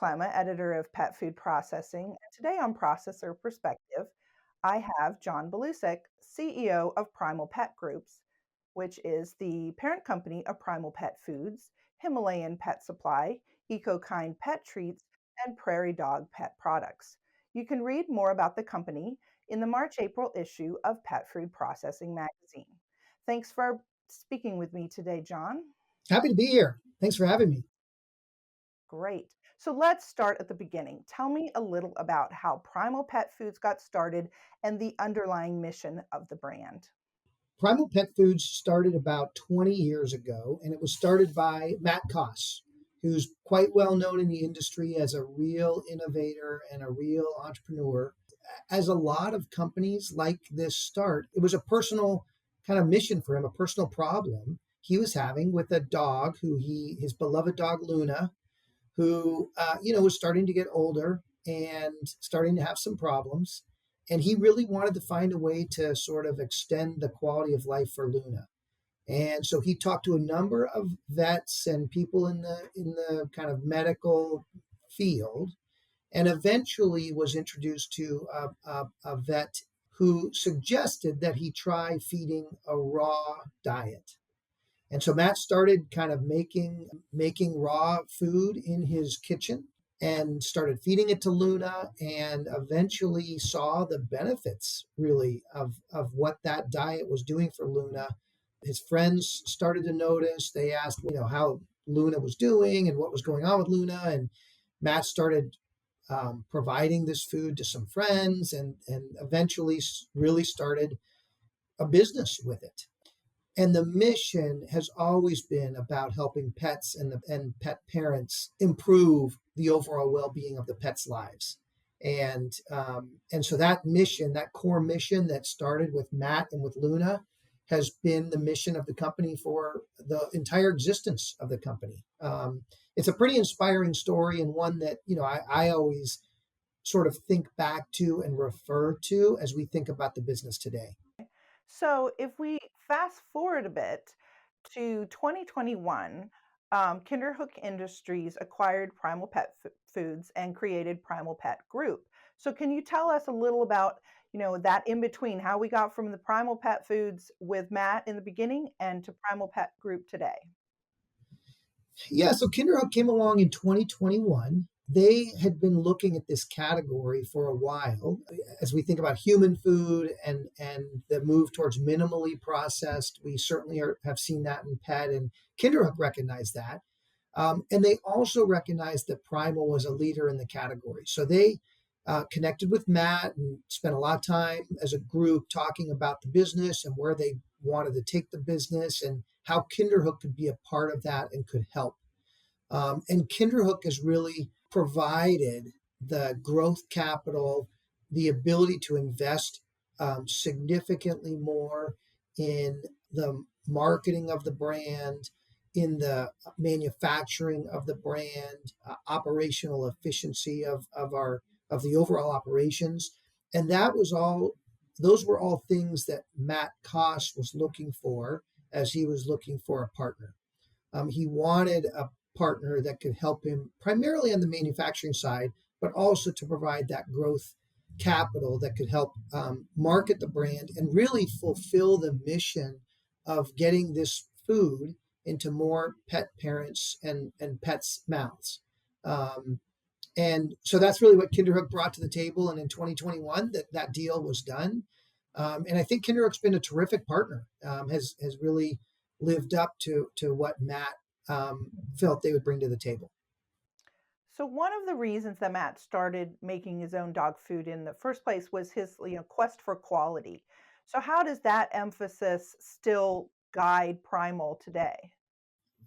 Clyma, editor of Pet Food Processing, and today on Processor Perspective, I have Jon Balousek, CEO of Primal Pet Groups, which is the parent company of Primal Pet Foods, Himalayan Pet Supply, EcoKind Pet Treats, and Prairie Dog Pet Products. You can read more about the company in the March-April issue of Pet Food Processing magazine. Thanks for speaking with me today, Jon. Happy to be here. Thanks for having me. Great. So let's start at the beginning. Tell me a little about how Primal Pet Foods got started and the underlying mission of the brand. Primal Pet Foods started about 20 years ago, and it was started by Matt Koss, who's quite well known in the industry as a real innovator and a real entrepreneur. As a lot of companies like this start, it was a personal kind of mission for him, a personal problem he was having with a dog his beloved dog Luna, who was starting to get older and starting to have some problems. And he really wanted to find a way to sort of extend the quality of life for Luna. And so he talked to a number of vets and people in the kind of medical field, and eventually was introduced to a vet who suggested that he try feeding a raw diet. And so Matt started kind of making raw food in his kitchen and started feeding it to Luna, and eventually saw the benefits really of what that diet was doing for Luna. His friends started to notice. They asked, how Luna was doing and what was going on with Luna. And Matt started providing this food to some friends, and eventually really started a business with it. And the mission has always been about helping pets and pet parents improve the overall well-being of the pets' lives. And so that mission, that core mission that started with Matt and with Luna, has been the mission of the company for the entire existence of the company. It's a pretty inspiring story, and one that I always sort of think back to and refer to as we think about the business today. So if we fast forward a bit to 2021, Kinderhook Industries acquired Primal Pet Foods and created Primal Pet Group. So can you tell us a little about, that in between, how we got from the Primal Pet Foods with Matt in the beginning and to Primal Pet Group today? Yeah, so Kinderhook came along in 2021. They had been looking at this category for a while. As we think about human food and the move towards minimally processed, we certainly have seen that in pet, and Kinderhook recognized that. And they also recognized that Primal was a leader in the category. So they connected with Matt and spent a lot of time as a group talking about the business and where they wanted to take the business and how Kinderhook could be a part of that and could help. And Kinderhook has really provided the growth capital, the ability to invest significantly more in the marketing of the brand, in the manufacturing of the brand, operational efficiency of the overall operations. And those were all things that Matt Koss was looking for as he was looking for a partner. He wanted a partner that could help him primarily on the manufacturing side, but also to provide that growth capital that could help market the brand and really fulfill the mission of getting this food into more pet parents and pets' mouths. And so that's really what Kinderhook brought to the table. And in 2021, that deal was done. And I think Kinderhook's been a terrific partner, has really lived up to what Matt felt they would bring to the table. So one of the reasons that Matt started making his own dog food in the first place was his, quest for quality. So how does that emphasis still guide Primal today?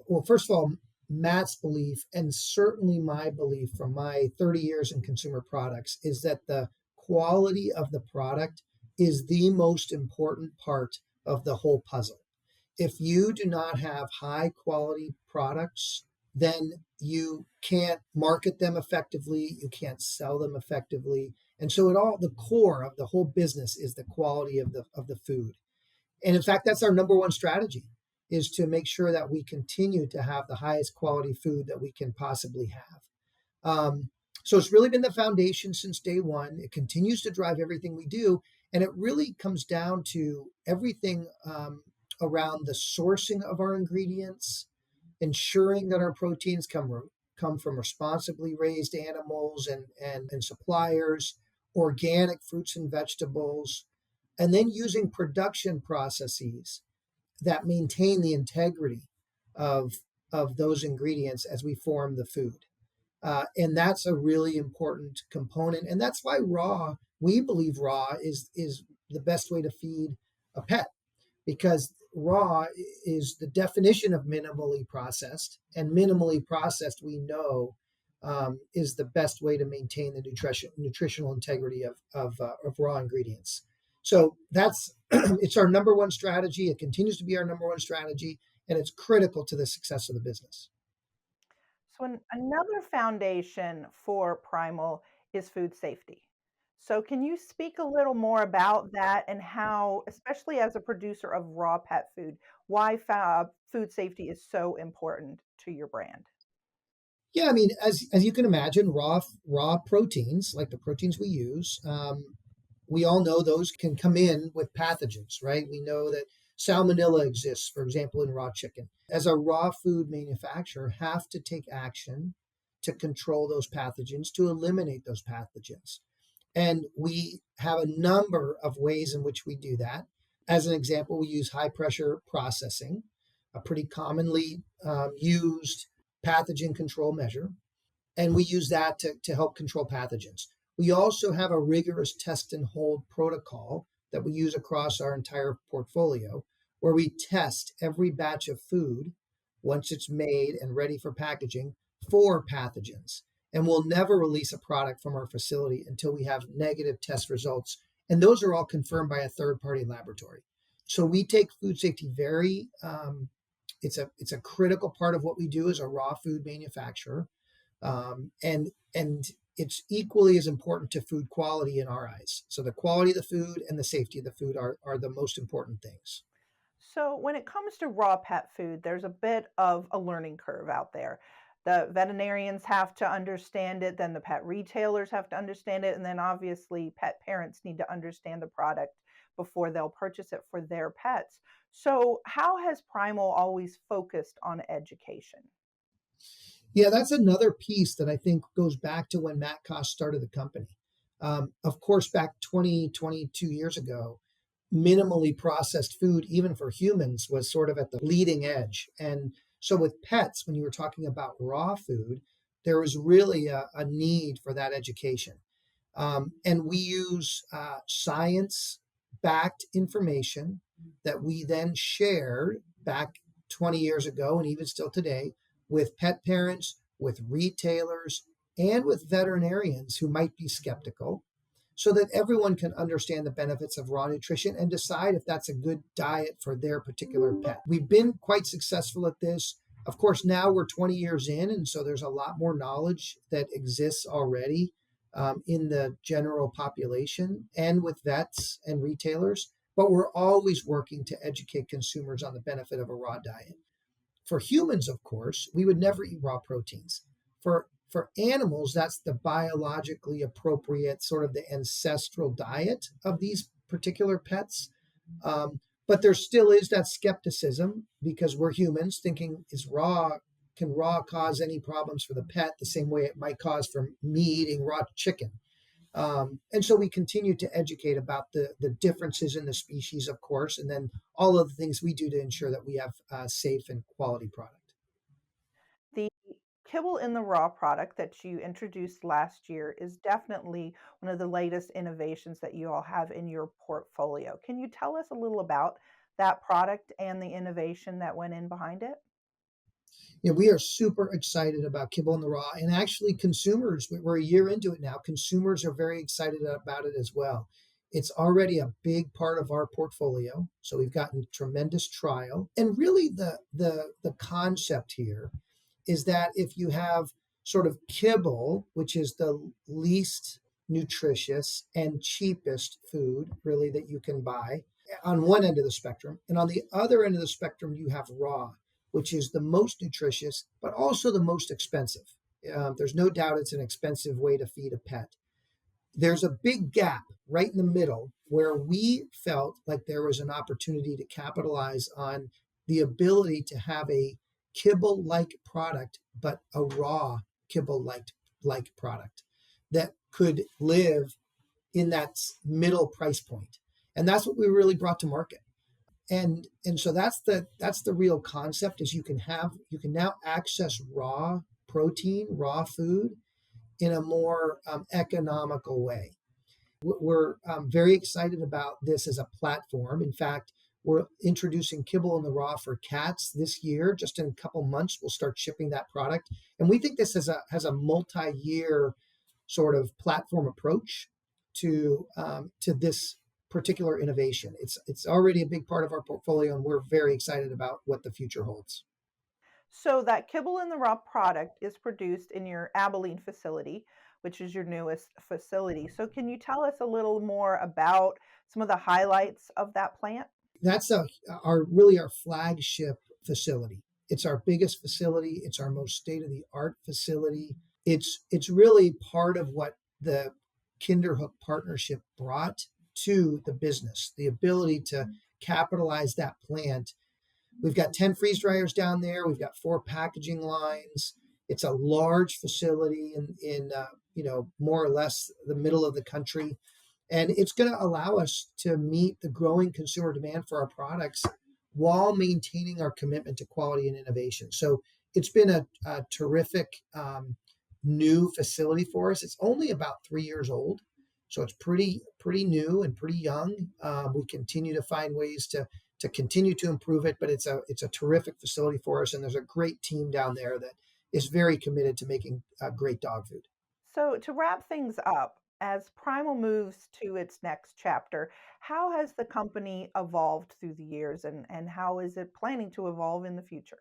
Well, first of all, Matt's belief, and certainly my belief from my 30 years in consumer products, is that the quality of the product is the most important part of the whole puzzle. If you do not have high quality products, then you can't market them effectively, you can't sell them effectively. And so the core of the whole business is the quality of the food. And in fact, that's our number one strategy, is to make sure that we continue to have the highest quality food that we can possibly have. Um, so it's really been the foundation since day one. It continues to drive everything we do. And it really comes down to everything around the sourcing of our ingredients, ensuring that our proteins come from responsibly raised animals and suppliers, organic fruits and vegetables, and then using production processes that maintain the integrity of, of those ingredients as we form the food. And that's a really important component. And that's why we believe raw is the best way to feed a pet, because raw is the definition of minimally processed, and minimally processed we know is the best way to maintain the nutritional integrity of raw ingredients. So that's it's our number one strategy. It continues to be our number one strategy, and it's critical to the success of the business. So, another foundation for Primal is food safety. So, can you speak a little more about that and how, especially as a producer of raw pet food, why food safety is so important to your brand? Yeah, I mean, as you can imagine, raw proteins like the proteins we use, we all know those can come in with pathogens, right? We know that salmonella exists, for example, in raw chicken. As a raw food manufacturer, have to take action to control those pathogens, to eliminate those pathogens. And we have a number of ways in which we do that. As an example, we use high pressure processing, a pretty commonly used pathogen control measure, and we use that to help control pathogens. We also have a rigorous test and hold protocol that we use across our entire portfolio, where we test every batch of food once it's made and ready for packaging for pathogens. And we'll never release a product from our facility until we have negative test results. And those are all confirmed by a third party laboratory. So we take food safety very, it's a critical part of what we do as a raw food manufacturer, and it's equally as important to food quality in our eyes. So the quality of the food and the safety of the food are the most important things. So, when it comes to raw pet food, there's a bit of a learning curve out there. The veterinarians have to understand it, then the pet retailers have to understand it, and then obviously pet parents need to understand the product before they'll purchase it for their pets. So, how has Primal always focused on education? Yeah, that's another piece that I think goes back to when Matt Koss started the company. Of course, back 22 years ago, minimally processed food, even for humans, was sort of at the leading edge. And so with pets, when you were talking about raw food, there was really a need for that education. And we use science backed information that we then shared back 20 years ago and even still today with pet parents, with retailers, and with veterinarians who might be skeptical, so that everyone can understand the benefits of raw nutrition and decide if that's a good diet for their particular pet. We've been quite successful at this. Of course, now we're 20 years in, and so there's a lot more knowledge that exists already in the general population and with vets and retailers. But we're always working to educate consumers on the benefit of a raw diet. For humans, of course, we would never eat raw proteins. For animals, that's the biologically appropriate, sort of the ancestral diet of these particular pets. But there still is that skepticism because we're humans thinking, can raw cause any problems for the pet the same way it might cause for me eating raw chicken? And so we continue to educate about the differences in the species, of course, and then all of the things we do to ensure that we have a safe and quality product. The kibble in the raw product that you introduced last year is definitely one of the latest innovations that you all have in your portfolio. Can you tell us a little about that product and the innovation that went in behind it? Yeah, we are super excited about kibble in the raw, and actually, consumers. We're a year into it now. Consumers are very excited about it as well. It's already a big part of our portfolio, so we've gotten tremendous trial. And really, the concept here is that if you have sort of kibble, which is the least nutritious and cheapest food really that you can buy on one end of the spectrum, and on the other end of the spectrum, you have raw, which is the most nutritious, but also the most expensive. There's no doubt it's an expensive way to feed a pet. There's a big gap right in the middle where we felt like there was an opportunity to capitalize on the ability to have a kibble like product, but a raw kibble like product that could live in that middle price point. And that's what we really brought to market. And so that's the real concept is you can now access raw protein, raw food in a more economical way. We're very excited about this as a platform. In fact, we're introducing kibble in the raw for cats this year. Just in a couple months, we'll start shipping that product, and we think this has a multi-year sort of platform approach to this particular innovation. It's already a big part of our portfolio, and we're very excited about what the future holds. So that kibble in the raw product is produced in your Abilene facility, which is your newest facility. So can you tell us a little more about some of the highlights of that plant? That's our flagship facility. It's our biggest facility. It's our most state of the art facility. It's really part of what the Kinderhook partnership brought to the business, the ability to capitalize that plant. We've got 10 freeze dryers down there. We've got 4 packaging lines. It's a large facility in more or less the middle of the country. And it's going to allow us to meet the growing consumer demand for our products while maintaining our commitment to quality and innovation. So it's been a terrific new facility for us. It's only about 3 years old, so it's pretty new and pretty young. We continue to find ways to continue to improve it, but it's a terrific facility for us, and there's a great team down there that is very committed to making great dog food. So to wrap things up, as Primal moves to its next chapter, how has the company evolved through the years and how is it planning to evolve in the future?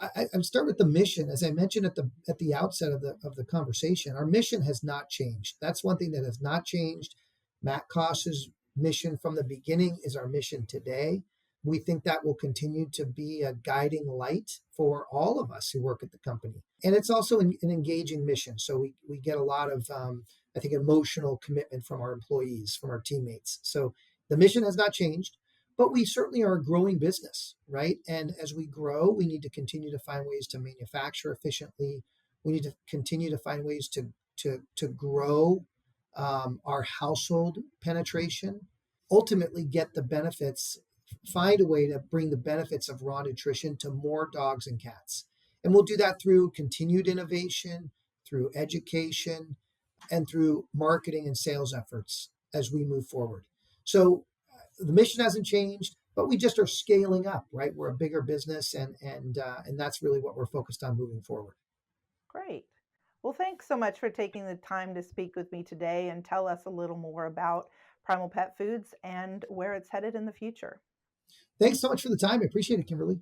I start with the mission, as I mentioned at the outset of the conversation. Our mission has not changed. That's one thing that has not changed. Matt Koss's mission from the beginning is our mission today. We think that will continue to be a guiding light for all of us who work at the company. And it's also an engaging mission. So we get a lot of, I think, emotional commitment from our employees, from our teammates. So the mission has not changed, but we certainly are a growing business, right? And as we grow, we need to continue to find ways to manufacture efficiently. We need to continue to find ways to grow our household penetration, ultimately get the benefits, find a way to bring the benefits of raw nutrition to more dogs and cats. And we'll do that through continued innovation, through education, and through marketing and sales efforts as we move forward. So the mission hasn't changed, but we just are scaling up, right? We're a bigger business, and that's really what we're focused on moving forward. Great. Well, thanks so much for taking the time to speak with me today and tell us a little more about Primal Pet Foods and where it's headed in the future. Thanks so much for the time. I appreciate it, Kimberly.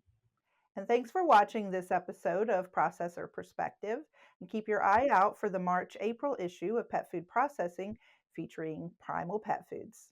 And thanks for watching this episode of Processor Perspective. And keep your eye out for the March April issue of Pet Food Processing featuring Primal Pet Foods.